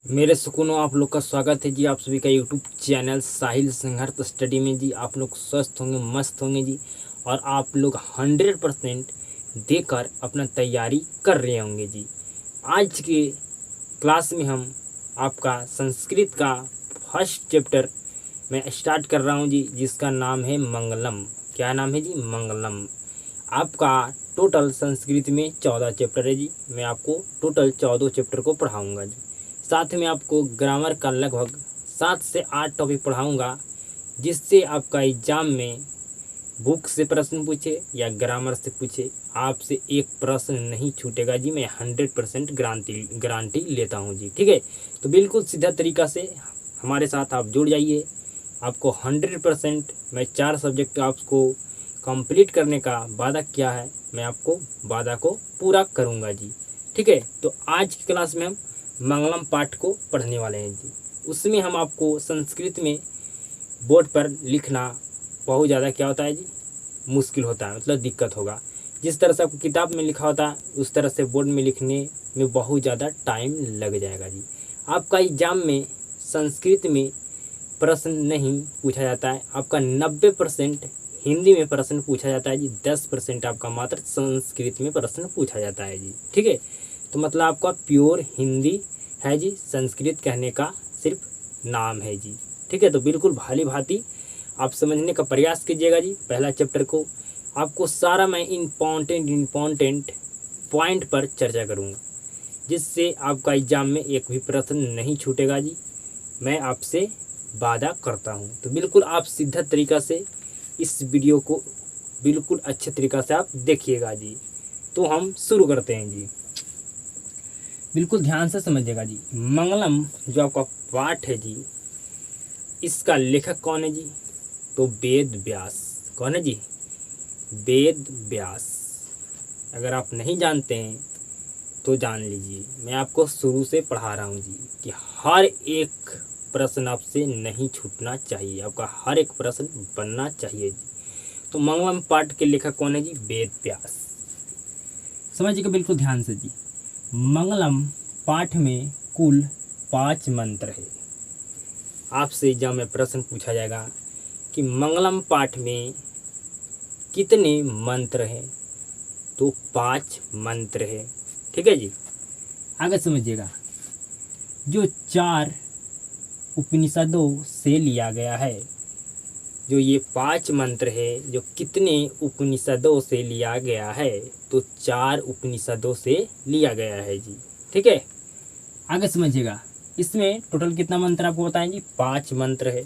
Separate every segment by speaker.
Speaker 1: मेरे सुकूनों आप लोग का स्वागत है जी। आप सभी का यूट्यूब चैनल साहिल संघर्ष स्टडी में जी। आप लोग स्वस्थ होंगे, मस्त होंगे जी। और आप लोग 100% देकर अपना तैयारी कर रहे होंगे जी। आज के क्लास में हम आपका संस्कृत का फर्स्ट चैप्टर मैं स्टार्ट कर रहा हूँ जी, जिसका नाम है मंगलम। क्या नाम है जी? मंगलम। आपका टोटल संस्कृत में 14 चैप्टर है जी। मैं आपको टोटल 14 चैप्टर को पढ़ाऊँगा जी। साथ में आपको ग्रामर का लगभग 7 से 8 टॉपिक पढ़ाऊँगा, जिससे आपका एग्जाम में बुक से प्रश्न पूछे या ग्रामर से पूछे, आपसे एक प्रश्न नहीं छूटेगा जी। मैं 100% गारंटी लेता हूँ जी। ठीक है, तो बिल्कुल सीधा तरीका से हमारे साथ आप जुड़ जाइए। आपको 100% मैं 4 सब्जेक्ट आपको कंप्लीट करने का वादा किया है, मैं आपको वादा को पूरा करूँगा जी। ठीक है, तो आज की क्लास में हम मंगलम पाठ को पढ़ने वाले हैं जी। उसमें हम आपको संस्कृत में बोर्ड पर लिखना बहुत ज़्यादा क्या होता है जी, मुश्किल होता है, मतलब दिक्कत होगा। जिस तरह से आपको किताब में लिखा होता है उस तरह से बोर्ड में लिखने में बहुत ज़्यादा टाइम लग जाएगा जी। आपका एग्जाम में संस्कृत में प्रश्न नहीं पूछा जाता है। आपका 90% हिंदी में प्रश्न पूछा जाता है जी। 10% आपका मात्र संस्कृत में प्रश्न पूछा जाता है जी। ठीक है, तो मतलब आपका प्योर हिंदी है जी, संस्कृत कहने का सिर्फ नाम है जी। ठीक है, तो बिल्कुल भाली भांति आप समझने का प्रयास कीजिएगा जी। पहला चैप्टर को आपको सारा मैं इम्पॉर्टेंट पॉइंट पर चर्चा करूँगा, जिससे आपका एग्जाम में एक भी प्रश्न नहीं छूटेगा जी। मैं आपसे वादा करता हूँ। तो बिल्कुल आप सीधा तरीका से इस वीडियो को बिल्कुल अच्छे तरीक़ा से आप देखिएगा जी। तो हम शुरू करते हैं जी। बिल्कुल ध्यान से समझिएगा जी। मंगलम जो आपका पाठ है जी, इसका लेखक कौन है जी? तो वेद व्यास। कौन है जी? वेद व्यास। अगर आप नहीं जानते हैं तो जान लीजिए। मैं आपको शुरू से पढ़ा रहा हूँ जी कि हर एक प्रश्न आपसे नहीं छूटना चाहिए, आपका हर एक प्रश्न बनना चाहिए जी। तो मंगलम पाठ के लेखक कौन है जी? वेद व्यास। समझिएगा बिल्कुल ध्यान से जी। मंगलम पाठ में कुल 5 मंत्र है। आपसे एग्जाम में प्रश्न पूछा जाएगा कि मंगलम पाठ में कितने मंत्र हैं? तो 5 मंत्र है। ठीक है जी, आगे समझिएगा। जो 4 उपनिषदों से लिया गया है, जो ये 5 मंत्र है, जो कितने उपनिषदों से लिया गया है? तो 4 उपनिषदों से लिया गया है जी। ठीक है, आगे समझिएगा। इसमें टोटल कितना मंत्र आपको बताएं जी? 5 मंत्र है।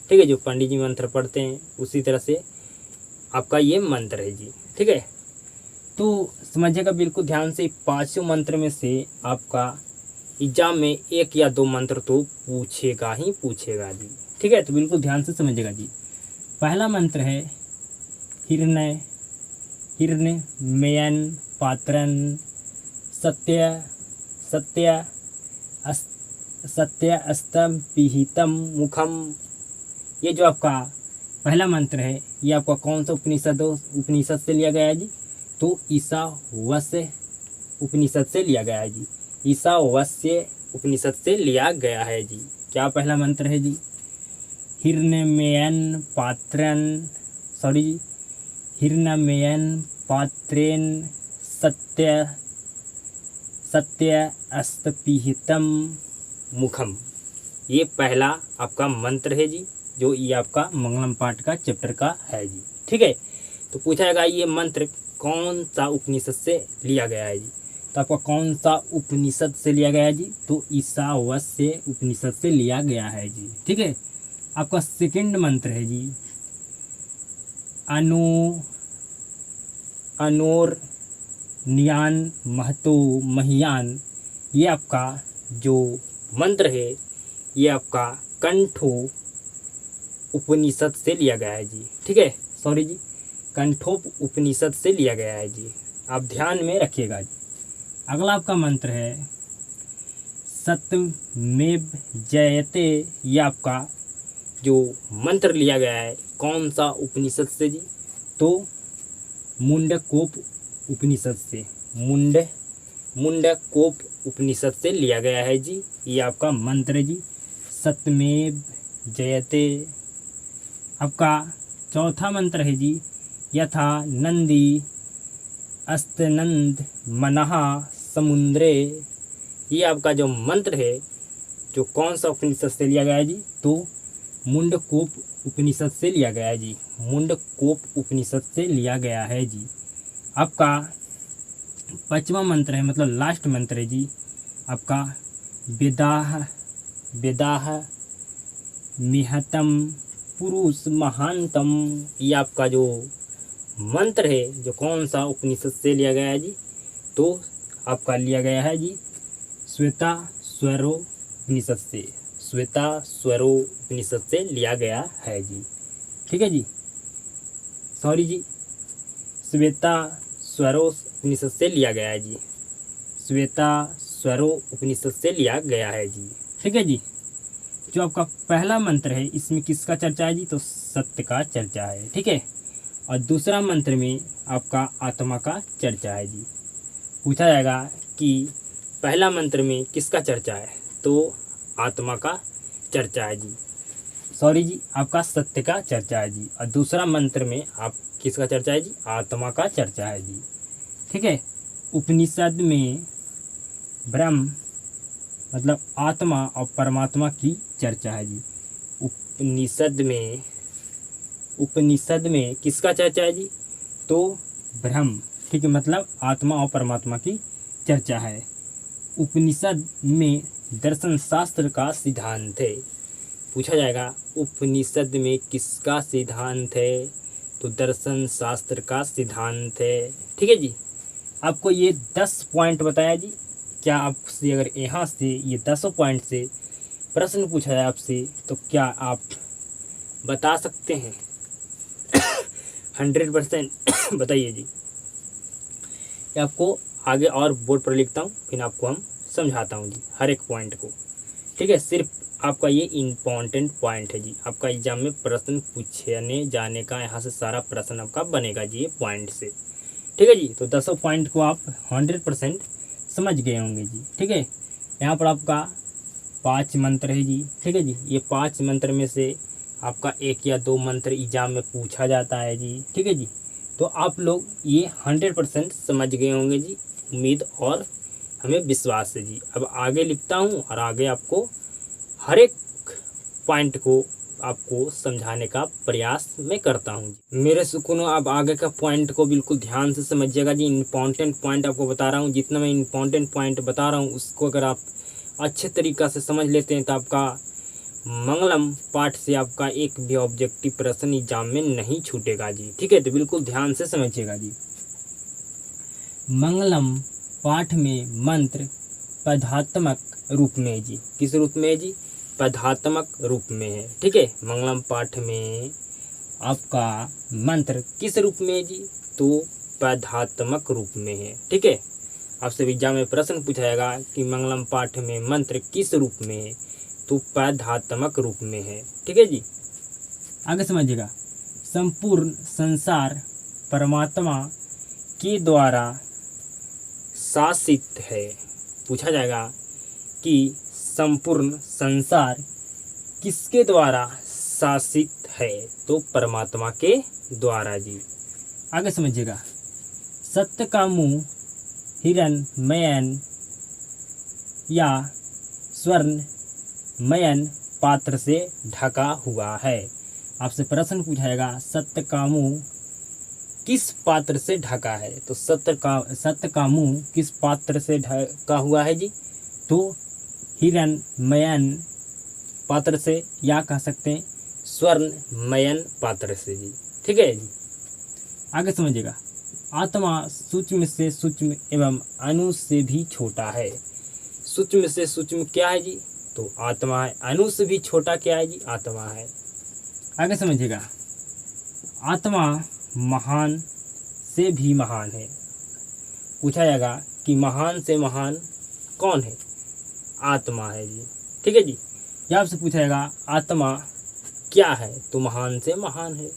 Speaker 1: ठीक है, जो पंडित जी मंत्र पढ़ते हैं उसी तरह से आपका ये मंत्र है जी। ठीक है, तो समझिएगा बिल्कुल ध्यान से। 5 मंत्र में से आपका एग्जाम में 1 या 2 मंत्र तो पूछेगा ही पूछेगा जी। ठीक है, तो बिल्कुल ध्यान से समझिएगा जी। पहला मंत्र है हिरण्य हिरण्यमयन पात्रन सत्य सत्य सत्य अस्तम पिहितम मुखम। ये जो आपका पहला मंत्र है, ये आपका कौन सा उपनिषद से लिया गया है जी? तो ईशावास्य उपनिषद से लिया गया है जी। ईशावास्य उपनिषद से लिया गया है जी। क्या पहला मंत्र है जी? हिरण्यमयन पात्रन सॉरी जी हिरण्यमयन पात्रेन सत्य सत्य अस्तपिहितम मुखम। ये पहला आपका मंत्र है जी, जो ये आपका मंगलम पाठ का चैप्टर का है जी। ठीक है, तो पूछा जाएगा ये मंत्र कौन सा उपनिषद से लिया गया है जी? तो आपका कौन सा उपनिषद से लिया गया है जी? तो ईशावास्य उपनिषद से लिया गया है जी। ठीक है, आपका सेकंड मंत्र है जी अनोर नियान महतो महियान। ये आपका जो मंत्र है, ये आपका कंठो उपनिषद से लिया गया है जी। ठीक है, सॉरी जी, कंठोप उपनिषद से लिया गया है जी। आप ध्यान में रखिएगा जी। अगला आपका मंत्र है सत्यमेव जयते। ये आपका जो मंत्र लिया गया है कौन सा उपनिषद से जी? तो मुंडकोप उपनिषद से। मुंडकोप मुंडकोप उपनिषद से लिया गया है जी। ये आपका मंत्र है जी, सत्यमेव जयते। आपका चौथा मंत्र है जी, यथा नंदी अस्तनंद मनः समुद्रे। ये आपका जो मंत्र है जो कौन सा उपनिषद से लिया गया है जी, तो मुंडकोप उपनिषद से लिया गया है जी। मुंडकोप उपनिषद से लिया गया है जी। आपका पांचवा मंत्र है, मतलब लास्ट मंत्र है जी, आपका वेदाह वेदाह मिहतम पुरुष महानतम। ये आपका जो मंत्र है जो कौन सा उपनिषद से लिया गया है जी, तो आपका लिया गया है जी श्वेता स्वरो उपनिषद से। श्वेता स्वरो उपनिषद से लिया गया है जी। ठीक है जी, सॉरी जी, श्वेता स्वरो उपनिषद से लिया गया है जी। श्वेता स्वरो उपनिषद से लिया गया है जी। ठीक है जी। जो आपका पहला मंत्र है इसमें किसका चर्चा है जी, तो सत्य का चर्चा है। ठीक है। और दूसरा मंत्र में आपका आत्मा का चर्चा है जी। पूछा जाएगा कि पहला मंत्र में किसका चर्चा है, तो आत्मा का चर्चा है जी, सॉरी जी, आपका सत्य का चर्चा है जी। और दूसरा मंत्र में आप किसका चर्चा है जी, आत्मा का चर्चा है जी। ठीक है। उपनिषद में ब्रह्म मतलब आत्मा और परमात्मा की चर्चा है जी। उपनिषद में किसका चर्चा है जी, तो ब्रह्म, ठीक है, मतलब आत्मा और परमात्मा की चर्चा है। उपनिषद में दर्शन शास्त्र का सिद्धांत है। पूछा जाएगा उपनिषद में किसका सिद्धांत है, तो दर्शन शास्त्र का सिद्धांत है। ठीक है जी। आपको ये 10 पॉइंट बताया जी। क्या आपसे अगर यहाँ से ये 10 पॉइंट से प्रश्न पूछा जाए आपसे, तो क्या आप बता सकते हैं? 100% बताइए जी। आपको आगे और बोर्ड पर लिखता हूँ, फिर आपको हम समझाता हूँ जी हर एक पॉइंट को। ठीक है। सिर्फ आपका ये इम्पॉर्टेंट पॉइंट है जी। आपका एग्जाम में प्रश्न पूछने जाने का यहाँ से सारा प्रश्न आपका बनेगा जी ये पॉइंट से। ठीक है जी। तो 10 पॉइंट को आप 100% समझ गए होंगे जी। ठीक है। यहाँ पर आपका 5 मंत्र है जी। ठीक है जी। ये 5 मंत्र में से आपका 1 या 2 मंत्र एग्जाम में पूछा जाता है जी। ठीक है जी। तो आप लोग ये 100% समझ गए होंगे जी, उम्मीद और हमें विश्वास है जी। अब आगे लिखता हूँ और आगे आपको हर एक पॉइंट को आपको समझाने का प्रयास मैं करता हूँ। मेरे सुकूनों, आप आगे का पॉइंट को बिल्कुल ध्यान से समझिएगा जी। इम्पॉर्टेंट पॉइंट आपको बता रहा हूँ, जितना मैं इम्पॉर्टेंट पॉइंट बता रहा हूँ उसको अगर आप अच्छे तरीक़ा से समझ लेते हैं तो आपका मंगलम पाठ से आपका एक भी ऑब्जेक्टिव प्रश्न एग्जाम में नहीं छूटेगा जी। ठीक है। तो बिल्कुल ध्यान से समझिएगा जी। मंगलम पाठ में मंत्र पदात्मक रूप में जी। किस रूप में जी, पदात्मक रूप में है। ठीक है। मंगलम पाठ में आपका मंत्र किस रूप में जी, तो पदात्मक रूप में है। ठीक है। आपसे एग्जाम में प्रश्न पूछा जाएगा कि मंगलम पाठ में मंत्र किस रूप में है, तो पदात्मक रूप में है। ठीक है जी। आगे समझिएगा। संपूर्ण संसार परमात्मा के द्वारा शासित है। पूछा जाएगा कि संपूर्ण संसार किसके द्वारा शासित है, तो परमात्मा के द्वारा जी। आगे समझिएगा। सत्य का मुंह हिरण्मयन या स्वर्णमयन पात्र से ढका हुआ है। आपसे प्रश्न पूछाएगा सत्य का मुंह किस पात्र से ढका है, तो सत्य का मुंह किस पात्र से ढका हुआ है जी, तो हिरण्मयन पात्र से, या कह सकते हैं स्वर्णमयन पात्र से जी। ठीक है जी। आगे समझिएगा। आत्मा सूक्ष्म से सूक्ष्म एवं अणु से भी छोटा है। सूक्ष्म से सूक्ष्म क्या है जी, तो आत्मा है। अणु से भी छोटा क्या है जी, आत्मा है। आगे समझिएगा। आत्मा महान से भी महान है। पूछा जाएगा कि महान से महान कौन है, आत्मा है जी। ठीक है जी। या आपसे पूछा जाएगा आत्मा क्या है, तो महान से महान है।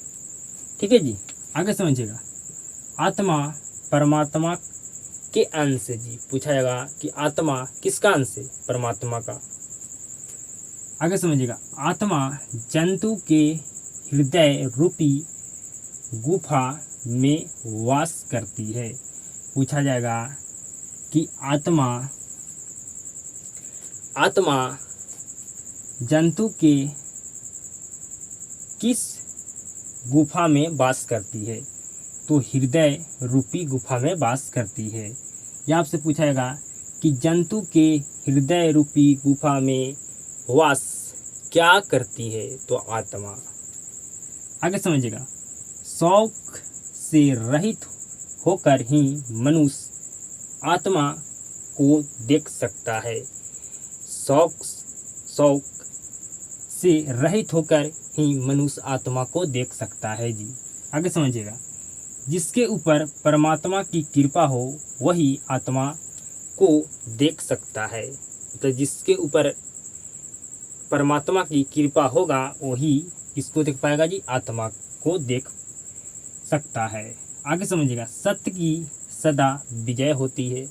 Speaker 1: ठीक है जी। आगे समझिएगा। आत्मा परमात्मा किसके अंश से जी, पूछा जाएगा कि आत्मा किसका अंश है, परमात्मा का। आगे समझिएगा, आत्मा जंतु के हृदय रूपी गुफा में वास करती है। पूछा जाएगा कि आत्मा जंतु के किस गुफा में वास करती है, तो हृदय रूपी गुफा में वास करती है। यह आपसे पूछा जाएगा कि जंतु के हृदय रूपी गुफा में वास क्या करती है, तो आत्मा। आगे समझिएगा, शौक से रहित होकर ही मनुष्य आत्मा को देख सकता है। शौक से रहित होकर ही मनुष्य आत्मा को देख सकता है जी। आगे समझिएगा, जिसके ऊपर परमात्मा की कृपा हो वही आत्मा को देख सकता है। तो जिसके ऊपर परमात्मा की कृपा होगा वही किसको देख पाएगा जी, आत्मा को देख सकता है। आगे समझिएगा, सत्य की सदा विजय होती है,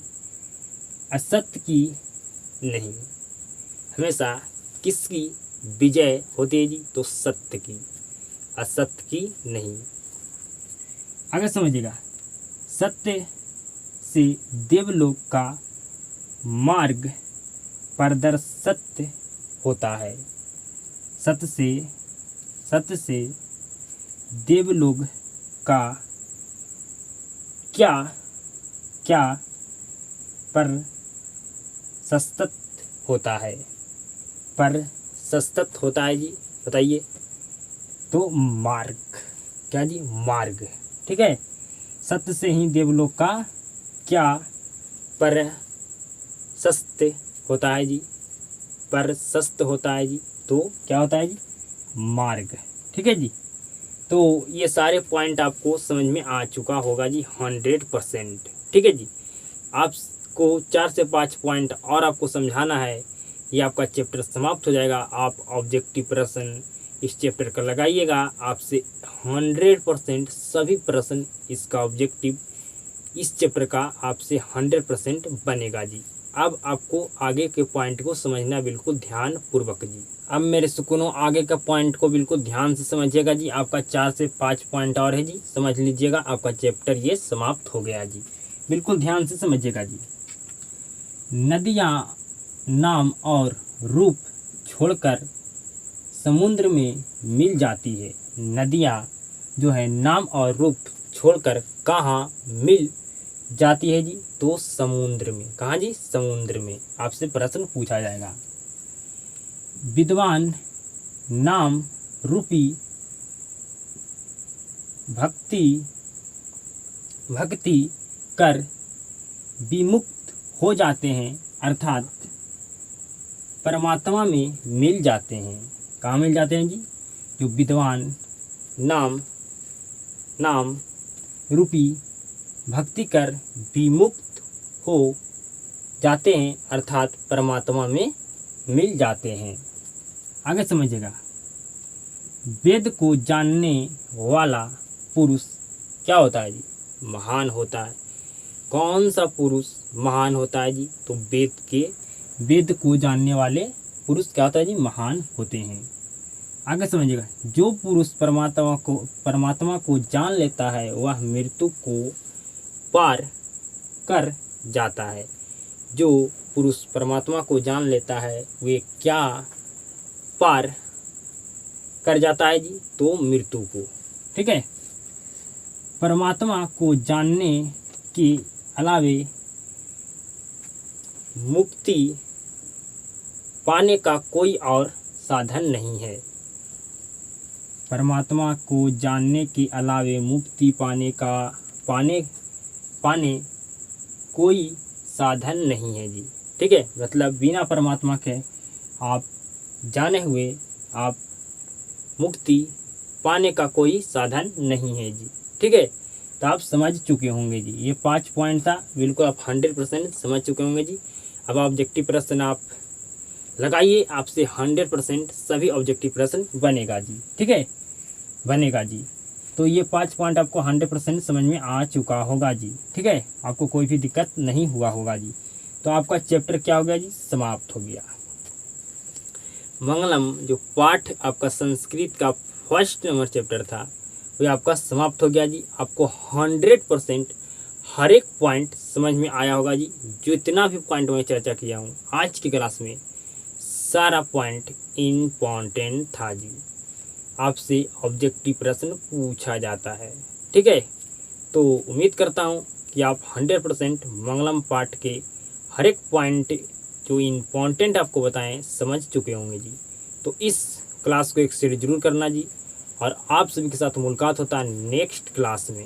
Speaker 1: असत्य की नहीं। हमेशा किसकी विजय होती है जी, तो सत्य की, असत्य की नहीं। आगे समझिएगा, सत्य से देवलोक का मार्ग प्रदर्शित होता है। सत्य से देवलोक का क्या प्रशस्त होता है, प्रशस्त होता है जी, बताइए, तो मार्ग। क्या जी, मार्ग। ठीक है, सत्य से ही देवलोक का क्या प्रशस्त होता है जी, प्रशस्त होता है जी, तो क्या होता है जी, मार्ग। ठीक है जी, तो ये सारे पॉइंट आपको समझ में आ चुका होगा जी 100%। ठीक है जी, आपको 4 से 5 पॉइंट और आपको समझाना है, ये आपका चैप्टर समाप्त हो जाएगा। आप ऑब्जेक्टिव प्रश्न इस चैप्टर का लगाइएगा, आपसे 100% सभी प्रश्न इसका ऑब्जेक्टिव इस चैप्टर का आपसे 100% बनेगा जी। अब आपको आगे के पॉइंट को समझना बिल्कुल ध्यान पूर्वक जी। अब मेरे सुकूनों, आगे का पॉइंट को बिल्कुल ध्यान से समझिएगा जी। आपका 4 से 5 पॉइंट और है जी, समझ लीजिएगा, आपका चैप्टर ये समाप्त हो गया जी। बिल्कुल ध्यान से समझिएगा जी। नदियाँ नाम और रूप छोड़कर समुद्र में मिल जाती है। नदियाँ जो है नाम और रूप छोड़कर कहाँ मिल जाती है जी, तो समुद्र में। कहाँ जी, समुद्र में। आपसे प्रश्न पूछा जाएगा। विद्वान नाम रूपी भक्ति कर विमुक्त हो जाते हैं, अर्थात परमात्मा में मिल जाते हैं। कहाँ मिल जाते हैं जी, जो विद्वान नाम रूपी भक्ति कर विमुक्त हो जाते हैं, अर्थात परमात्मा में मिल जाते हैं। आगे समझिएगा, वेद को जानने वाला पुरुष क्या होता है जी, महान होता है। कौन सा पुरुष महान होता है जी, तो वेद को जानने वाले पुरुष क्या होता है जी, महान होते हैं। आगे समझिएगा, जो पुरुष परमात्मा को जान लेता है वह मृत्यु को पार कर जाता है। जो पुरुष परमात्मा को जान लेता है वे क्या पार कर जाता है जी, तो मृत्यु को। ठीक है, परमात्मा को जानने के अलावे मुक्ति पाने का कोई और साधन नहीं है। परमात्मा को जानने के अलावे मुक्ति पाने कोई साधन नहीं है जी। ठीक है, मतलब बिना परमात्मा के आप जाने हुए आप मुक्ति पाने का कोई साधन नहीं है जी। ठीक है, तो आप समझ चुके होंगे जी। ये 5 पॉइंट था, बिल्कुल आप 100% समझ चुके होंगे जी। अब ऑब्जेक्टिव प्रश्न आप लगाइए, आपसे 100% सभी ऑब्जेक्टिव प्रश्न बनेगा जी। ठीक है, बनेगा जी। तो ये 5 पॉइंट आपको 100% समझ में आ चुका होगा जी। ठीक है, आपको कोई भी दिक्कत नहीं हुआ होगा जी। तो आपका चैप्टर क्या हो गया जी, समाप्त हो गया। मंगलम जो पाठ आपका संस्कृत का फर्स्ट नंबर चैप्टर था वो आपका समाप्त हो गया जी। आपको 100% हर एक पॉइंट समझ में आया होगा जी। जितना भी पॉइंट मैं चर्चा किया हूँ आज की क्लास में, सारा पॉइंट इम्पॉर्टेंट था जी। आपसे ऑब्जेक्टिव प्रश्न पूछा जाता है। ठीक है, तो उम्मीद करता हूँ कि आप 100% मंगलम पाठ के हर एक पॉइंट जो इम्पोर्टेंट आपको बताएं समझ चुके होंगे जी। तो इस क्लास को एक शेयर जरूर करना जी, और आप सभी के साथ मुलाकात होता है नेक्स्ट क्लास में।